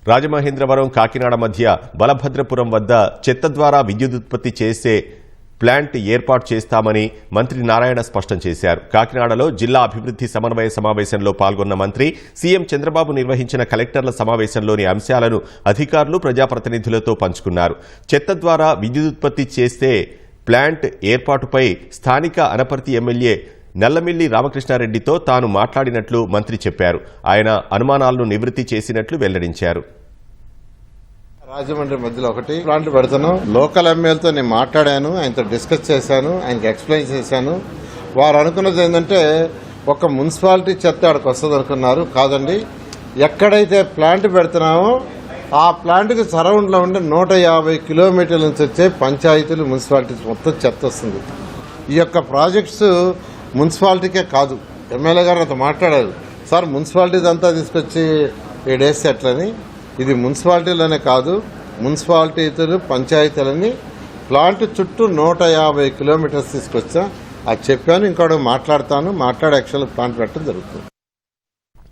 రాజమహేంద్రవరం కాకినాడ మధ్య బలభద్రపురం వద్ద చెత్త ద్వారా విద్యుదుత్పత్తి చేసే ప్లాంట్ ఏర్పాటు చేస్తామని మంత్రి నారాయణ స్పష్టం చేశారు. కాకినాడలో జిల్లా అభివృద్ధి సమన్వయ సమావేశంలో పాల్గొన్న మంత్రి సీఎం చంద్రబాబు నిర్వహించిన కలెక్టర్ల సమావేశంలోని అంశాలను అధికారులు ప్రజాప్రతినిధులతో పంచుకున్నారు. చెత్త ద్వారా విద్యుదుత్పత్తి చేసే ప్లాంట్ ఏర్పాటుపై స్థానిక అనపర్తి ఎమ్మెల్యే నల్లమిల్లి రామకృష్ణారెడ్డితో తాను మాట్లాడినట్లు మంత్రి చెప్పారు. ఆయన అనుమానాలను నివృత్తి చేసినట్లు వెల్లడించారు. రాజమండ్రి మధ్యలో ఒకటి ప్లాంట్ పెడుతున్నాం. లోకల్ ఎమ్మెల్యేతో నేను మాట్లాడాను, ఆయనతో డిస్కస్ చేశాను, ఆయనకి ఎక్స్ప్లెయిన్ చేశాను. వారు అనుకున్నది ఏంటంటే ఒక మున్సిపాలిటీ చెత్త ఆడికి వస్తుంది అనుకున్నారు. కాదండి, ఎక్కడైతే ప్లాంట్ పెడుతున్నామో ఆ ప్లాంట్కి సరౌండ్లో ఉండే 150 కిలోమీటర్ల నుంచి వచ్చే పంచాయతీలు, మున్సిపాలిటీస్ మొత్తం చెత్త వస్తుంది. ఈ యొక్క ప్రాజెక్ట్స్ మున్సిపాలిటీకే కాదు. ఎమ్మెల్యే గారు నాతో మాట్లాడారు, సార్ మున్సిపాలిటీస్ అంతా తీసుకొచ్చి ఏడేస్తే ఎట్లని. ఇది మున్సిపాలిటీలోనే కాదు, మున్సిపాలిటీలు పంచాయతీలని ప్లాంట్ చుట్టూ 150 కిలోమీటర్స్ తీసుకొచ్చా. అది చెప్పాను, ఇంకోటి మాట్లాడతాను, మాట్లాడే యాక్చువల్ ప్లాంట్ పెట్టడం జరుగుతుంది.